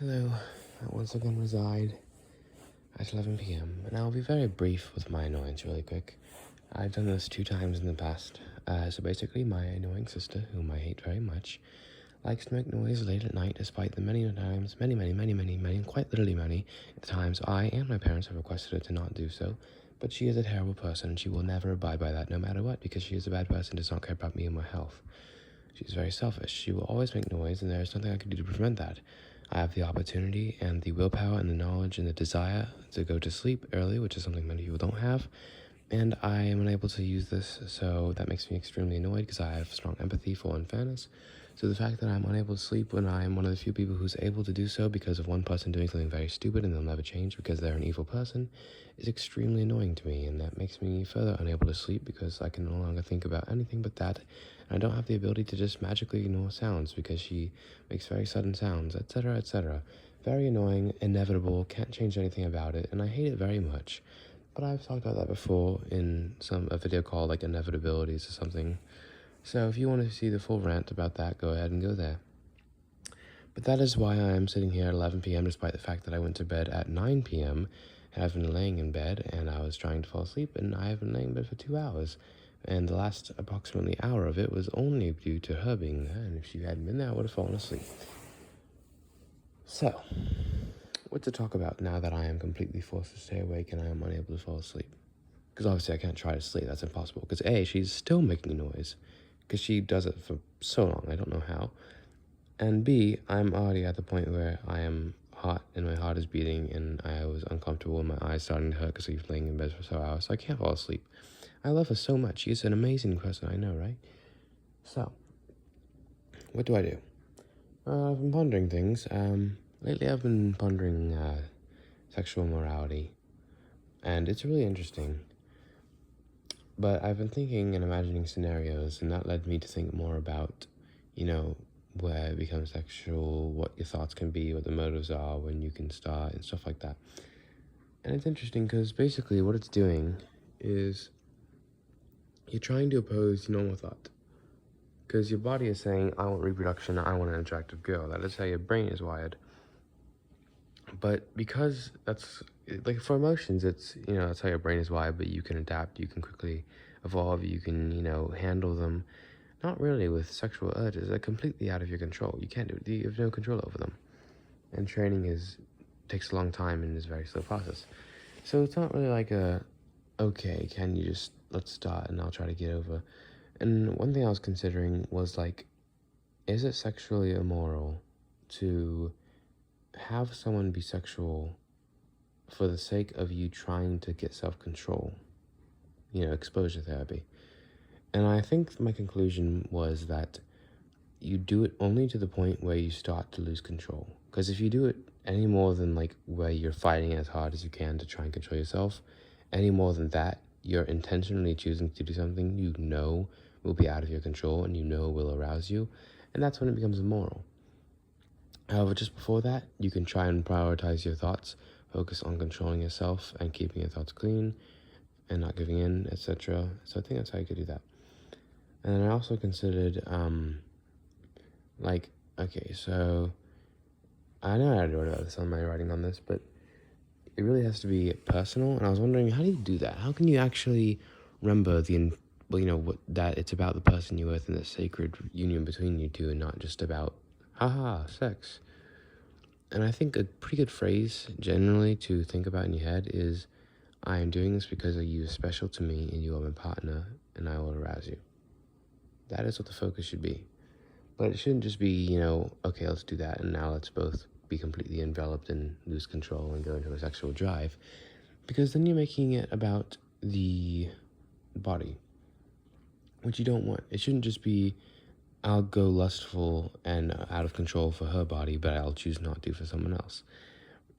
Hello, I once again reside at 11 p.m., and I'll be very brief with my annoyance really quick. I've done this 2 times in the past. So basically, my annoying sister, whom I hate very much, likes to make noise late at night despite the many times, many, quite literally many times I and my parents have requested her to not do so. But she is a terrible person, and she will never abide by that no matter what, because she is a bad person, does not care about me and my health. She's very selfish. She will always make noise, and there is nothing I can do to prevent that. I have the opportunity and the willpower and the knowledge and the desire to go to sleep early, which is something many people don't have, and I am unable to use this, so that makes me extremely annoyed because I have strong empathy for unfairness. So the fact that I'm unable to sleep when I am one of the few people who's able to do so because of one person doing something very stupid and they'll never change because they're an evil person is extremely annoying to me, and that makes me further unable to sleep because I can no longer think about anything but that. And I don't have the ability to just magically ignore sounds because she makes very sudden sounds, etc., etc. Very annoying, inevitable, can't change anything about it, and I hate it very much. But I've talked about that before in a video called like inevitabilities or something. So if you want to see the full rant about that, go ahead and go there. But that is why I am sitting here at 11 p.m. despite the fact that I went to bed at 9 p.m. and I've been laying in bed and I was trying to fall asleep, and I have been laying in bed for 2 hours. And the last approximately hour of it was only due to her being there, and if she hadn't been there, I would have fallen asleep. So, what to talk about now that I am completely forced to stay awake and I am unable to fall asleep? Because obviously I can't try to sleep, that's impossible. Because A, she's still making noise, because she does it for so long, I don't know how. And B, I'm already at the point where I am hot and my heart is beating and I was uncomfortable and my eyes starting to hurt because I've been laying in bed for so hours, so I can't fall asleep. I love her so much. She's an amazing person, I know, right? So, what do I do? I've been pondering things. Lately I've been pondering sexual morality, and it's really interesting. But I've been thinking and imagining scenarios, and that led me to think more about, where it becomes sexual, what your thoughts can be, what the motives are, when you can start, and stuff like that. And it's interesting because basically what it's doing is you're trying to oppose normal thought. Because your body is saying, I want reproduction, I want an attractive girl. That is how your brain is wired. But because that's, like for emotions, it's, that's how your brain is wired, but you can adapt, you can quickly evolve, you can, handle them. Not really with sexual urges. They're completely out of your control. You can't do it. You have no control over them. And training takes a long time and is a very slow process. So it's not really like okay, can you just, let's start and I'll try to get over. And one thing I was considering was like, is it sexually immoral to have someone be sexual for the sake of you trying to get self-control? Exposure therapy. And I think my conclusion was that you do it only to the point where you start to lose control. Because if you do it any more than like where you're fighting as hard as you can to try and control yourself, any more than that, you're intentionally choosing to do something you know will be out of your control and you know will arouse you, and that's when it becomes immoral. However, just before that, you can try and prioritize your thoughts, focus on controlling yourself and keeping your thoughts clean and not giving in, etc. So I think that's how you could do that. And then I also considered, okay, so I know I wrote about this on my writing on this, but it really has to be personal. And I was wondering, how do you do that? How can you actually remember that it's about the person you're with and the sacred union between you two and not just about, haha, sex? And I think a pretty good phrase generally to think about in your head is, I am doing this because you are special to me and you are my partner and I will arouse you. That is what the focus should be. But it shouldn't just be, okay, let's do that, and now let's both be completely enveloped and lose control and go into a sexual drive. Because then you're making it about the body, which you don't want. It shouldn't just be, I'll go lustful and out of control for her body, but I'll choose not to for someone else.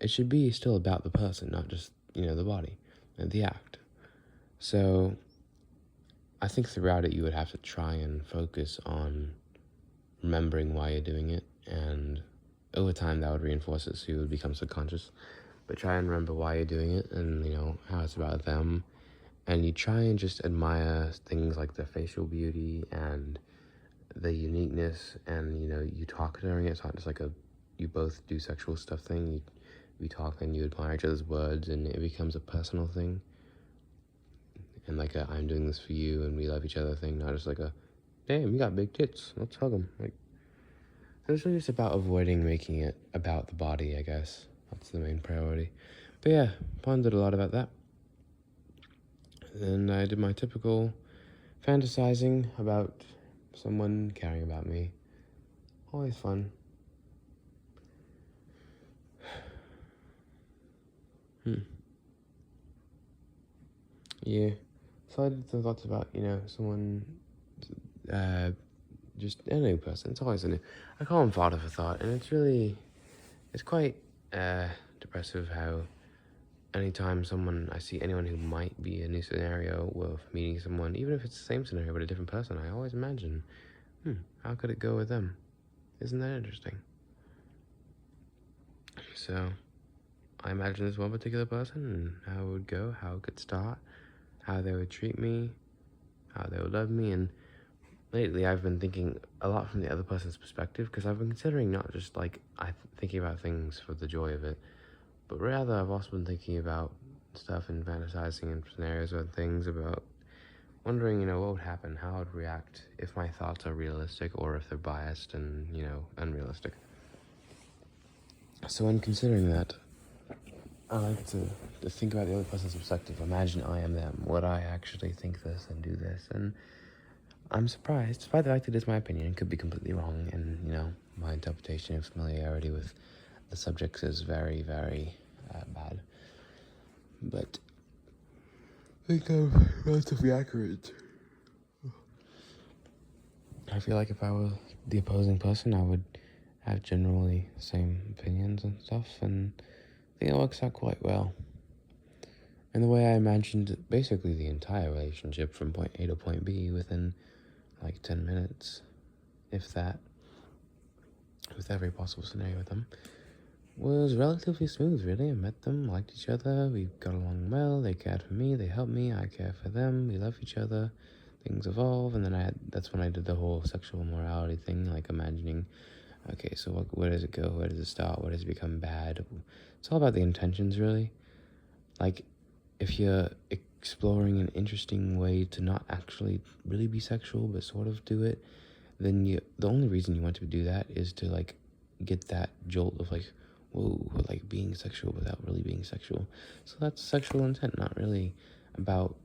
It should be still about the person, not just, the body and the act. So I think throughout it, you would have to try and focus on remembering why you're doing it, and over time that would reinforce it, so you would become subconscious. But try and remember why you're doing it, and how it's about them, and you try and just admire things like the facial beauty and the uniqueness, and you talk during it. It's not just like you both do sexual stuff thing. We talk and you admire each other's words, and it becomes a personal thing. And like I'm doing this for you, and we love each other thing, not just like a, damn, you got big tits, let's hug them. Like, so it's really just about avoiding making it about the body, I guess. That's the main priority. But yeah, pondered a lot about that. And I did my typical fantasizing about someone caring about me. Always fun. Yeah. So I did some thoughts about, someone, just a new person. It's always a new, I call him Father for Thought, and it's quite depressive how anytime I see anyone who might be a new scenario with meeting someone, even if it's the same scenario but a different person, I always imagine, how could it go with them? Isn't that interesting? So I imagine this one particular person and how it would go, how it could start, how they would treat me, how they would love me. And lately I've been thinking a lot from the other person's perspective, because I've been considering not just like thinking about things for the joy of it, but rather I've also been thinking about stuff and fantasizing in scenarios or things about wondering, what would happen, how I would react if my thoughts are realistic or if they're biased and, unrealistic. So when considering that, I like to think about the other person's perspective. Imagine I am them. Would I actually think this and do this? And I'm surprised, despite the fact that it's my opinion, it could be completely wrong, and, my interpretation of familiarity with the subjects is very, very bad. But I think I'm relatively accurate. I feel like if I were the opposing person, I would have generally the same opinions and stuff, and I think it works out quite well. And the way I imagined basically the entire relationship from point A to point B within like 10 minutes, if that, with every possible scenario with them, was relatively smooth, really. I met them, liked each other, we got along well, they cared for me, they helped me, I care for them, we love each other, things evolve. And then that's when I did the whole sexual morality thing, like imagining, okay, so where does it go, where does it start, where does it become bad? It's all about the intentions, really. Like, if you're exploring an interesting way to not actually really be sexual but sort of do it, then the only reason you want to do that is to like get that jolt of like, whoa, like being sexual without really being sexual. So that's sexual intent, not really about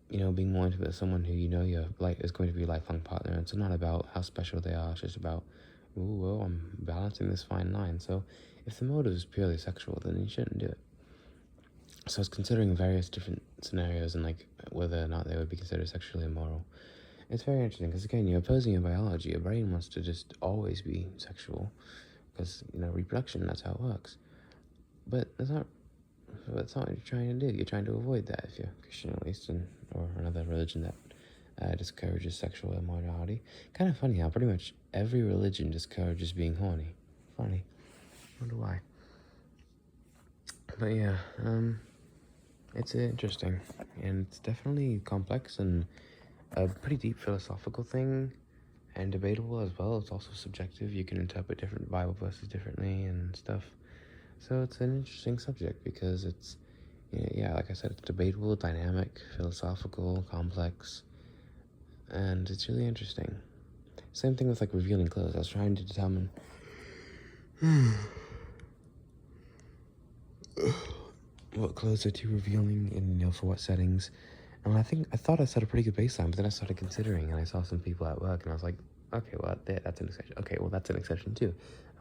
being more intimate with someone who you're like is going to be a lifelong partner. It's not about how special they are. It's just about, ooh, well, I'm balancing this fine line. So if the motive is purely sexual, then you shouldn't do it. So I was considering various different scenarios and like whether or not they would be considered sexually immoral. It's very interesting because, again, you're opposing your biology. Your brain wants to just always be sexual because, reproduction, that's how it works. But that's not what you're trying to do. You're trying to avoid that, if you're Christian at least, or another religion that discourages sexual immorality. Kind of funny how pretty much every religion discourages being horny. Funny. Wonder why. But yeah, it's interesting, and it's definitely complex and a pretty deep philosophical thing, and debatable as well. It's also subjective. You can interpret different Bible verses differently and stuff. So it's an interesting subject because it's, like I said, it's debatable, dynamic, philosophical, complex, and it's really interesting. Same thing with like revealing clothes. I was trying to determine what clothes are too revealing and for what settings. And I thought I set a pretty good baseline, but then I started considering, and I saw some people at work, and I was like, okay, well, that's an exception. Okay, well, that's an exception too.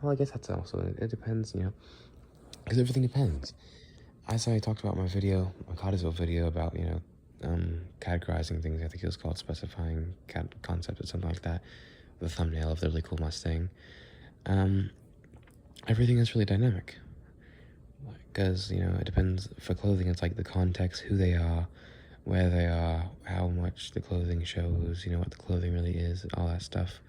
Well, I guess that's also, it depends, because everything depends. As I talked about my Cartersville video about, categorizing things, I think it was called specifying concept or something like that, the thumbnail of the really cool Mustang. Everything is really dynamic. Because, it depends. For clothing, it's like the context, who they are, where they are, how much the clothing shows, what the clothing really is, and all that stuff.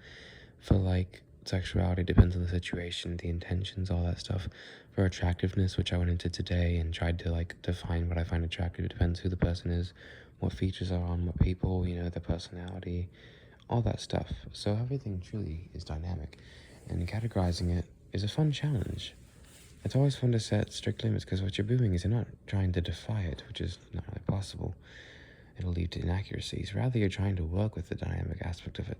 For, like, sexuality, depends on the situation, the intentions, all that stuff. For attractiveness, which I went into today and tried to, like, define what I find attractive, it depends who the person is, what features are on what people, their personality, all that stuff. So everything truly is dynamic. And categorizing it is a fun challenge. It's always fun to set strict limits because what you're doing is you're not trying to defy it, which is not really possible. It'll lead to inaccuracies. Rather, you're trying to work with the dynamic aspect of it.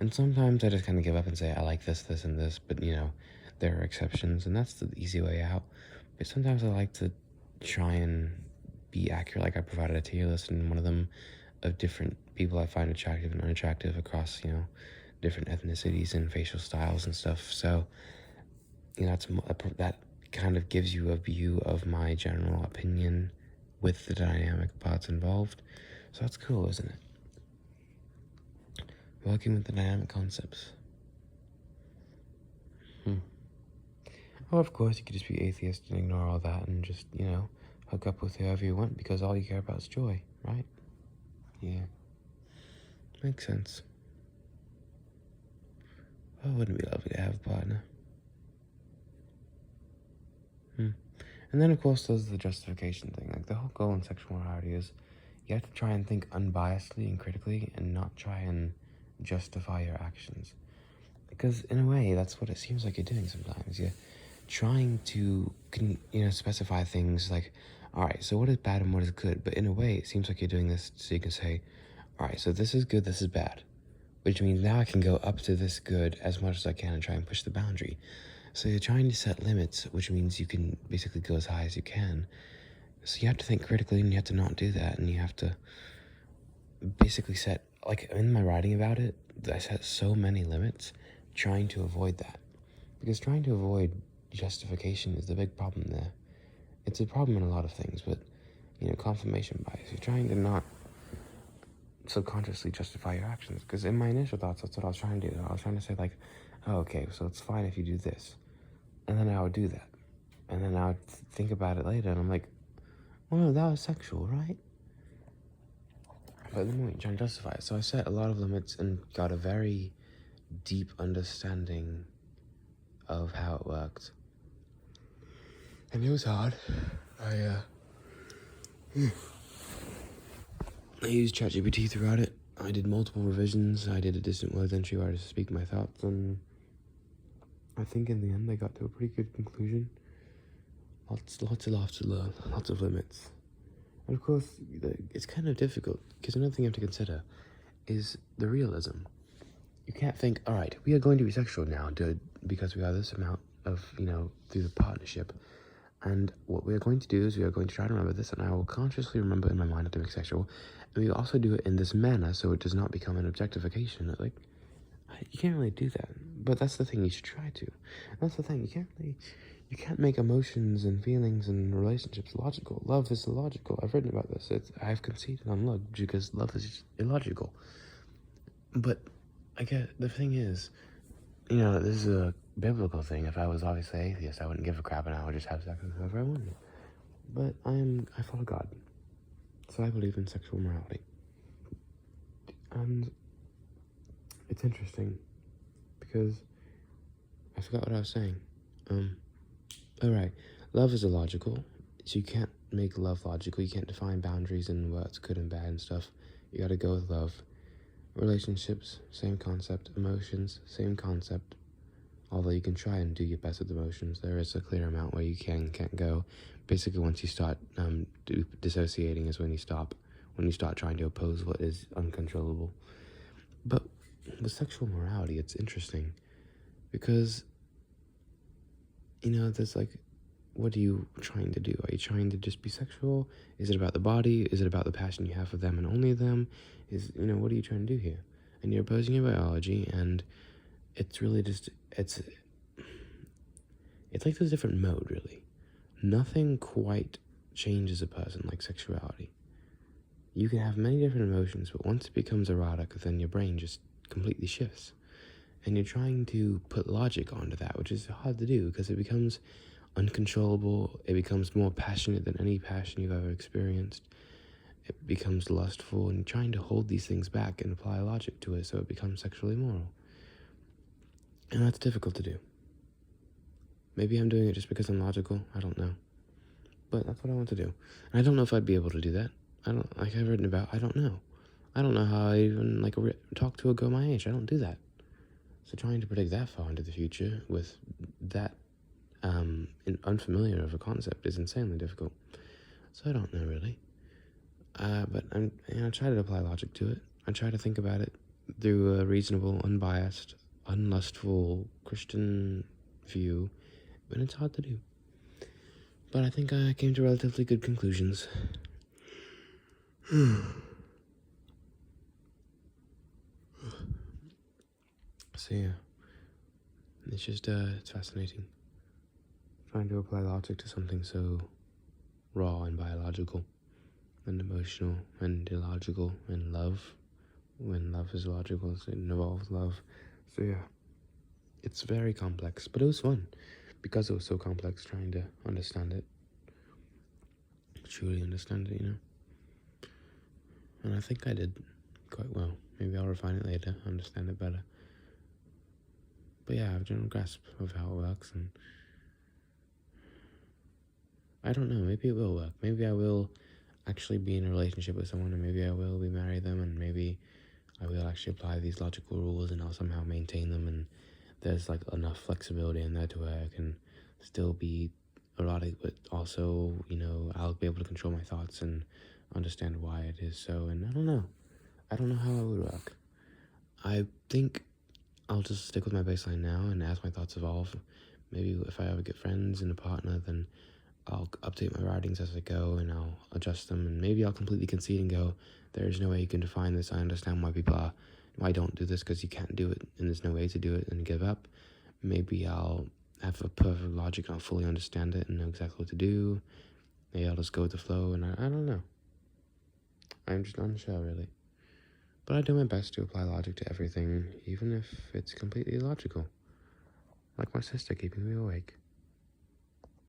And sometimes I just kind of give up and say, I like this, this, and this, but there are exceptions, and that's the easy way out. But sometimes I like to try and be accurate. Like I provided a tier list in one of them of different people I find attractive and unattractive across, different ethnicities and facial styles and stuff. So, that kind of gives you a view of my general opinion with the dynamic parts involved. So that's cool, isn't it? Working with the dynamic concepts. Well, of course, you could just be atheist and ignore all that and just, hook up with whoever you want because all you care about is joy, right? Yeah. Makes sense. Well, wouldn't it be lovely to have a partner? And then, of course, there's the justification thing. Like, the whole goal in sexual morality is you have to try and think unbiasedly and critically and not try and justify your actions. Because, in a way, that's what it seems like you're doing sometimes. You're trying to, specify things like, all right, so what is bad and what is good? But in a way, it seems like you're doing this so you can say, all right, so this is good, this is bad. Which means now I can go up to this good as much as I can and try and push the boundary. So you're trying to set limits, which means you can basically go as high as you can. So you have to think critically and you have to not do that. And you have to basically set, like in my writing about it, I set so many limits trying to avoid that. Because trying to avoid justification is the big problem there. It's a problem in a lot of things, but, confirmation bias. You're trying to not subconsciously justify your actions. Because in my initial thoughts, that's what I was trying to do. I was trying to say like, oh, okay, so it's fine if you do this. And then I would do that. And then I would think about it later, and I'm like, well, no, that was sexual, right? But at the moment, trying to justify it. So I set a lot of limits and got a very deep understanding of how it worked. And it was hard. I used ChatGPT throughout it. I did multiple revisions. I did a distant words entry where I just speak my thoughts, and I think in the end I got to a pretty good conclusion. Lots to learn, lots of limits. And of course, it's kind of difficult, because another thing you have to consider is the realism. You can't think, all right, we are going to be sexual now, because we have this amount of, through the partnership. And what we are going to do is we are going to try to remember this, and I will consciously remember in my mind not to be sexual. And we also do it in this manner so it does not become an objectification. Like, you can't really do that. But that's the thing, you should try to. That's the thing, you can't make emotions and feelings and relationships logical. Love is illogical. I've written about this. I've conceded on love because love is illogical. But I get, the thing is, this is a biblical thing. If I was obviously atheist, I wouldn't give a crap and I would just have sex with whoever I wanted. But I follow God. So I believe in sexual morality. And it's interesting because I forgot what I was saying. Alright, love is illogical, so you can't make love logical. You can't define boundaries and what's good and bad and stuff. You gotta go with love. Relationships, same concept. Emotions, same concept. Although you can try and do your best with emotions, there is a clear amount where you can't go. Basically, once you start dissociating is when you start trying to oppose what is uncontrollable. But with sexual morality, it's interesting because, there's like, what are you trying to do? Are you trying to just be sexual? Is it about the body? Is it about the passion you have for them and only them? What are you trying to do here? And you're opposing your biology, and it's really just, it's like this different mode, really. Nothing quite changes a person like sexuality. You can have many different emotions, but once it becomes erotic, then your brain just completely shifts. And you're trying to put logic onto that, which is hard to do because it becomes uncontrollable. It becomes more passionate than any passion you've ever experienced. It becomes lustful, and you're trying to hold these things back and apply logic to it so it becomes sexually moral. And that's difficult to do. Maybe I'm doing it just because I'm logical. I don't know. But that's what I want to do. And I don't know if I'd be able to do that. Like I've written about, I don't know. I don't know how I even, talk to a girl my age. I don't do that. So trying to predict that far into the future with that unfamiliar of a concept is insanely difficult. So I don't know really. But I try to apply logic to it. I try to think about it through a reasonable, unbiased, unlustful Christian view, but it's hard to do. But I think I came to relatively good conclusions. So yeah, it's just, it's fascinating. Trying to apply logic to something so raw and biological and emotional and illogical and love. When love is logical, so it involves love. So yeah, it's very complex, but it was fun because it was so complex trying to understand it. Truly understand it, And I think I did quite well. Maybe I'll refine it later, understand it better. But yeah, I have a general grasp of how it works, and I don't know, maybe it will work. Maybe I will actually be in a relationship with someone, and maybe I will be marry them, and maybe I will actually apply these logical rules, and I'll somehow maintain them, and there's like enough flexibility in there to where I can still be erotic, but also, I'll be able to control my thoughts and understand why it is so, and I don't know how it would work. I think I'll just stick with my baseline now, and as my thoughts evolve, maybe if I ever get friends and a partner, then I'll update my writings as I go, and I'll adjust them, and maybe I'll completely concede and go, there's no way you can define this, I understand why don't do this, because you can't do it, and there's no way to do it, and give up. Maybe I'll have a perfect logic, and I'll fully understand it, and know exactly what to do. Maybe I'll just go with the flow, and I don't know. I'm just unsure, really. But I do my best to apply logic to everything, even if it's completely illogical. Like my sister keeping me awake.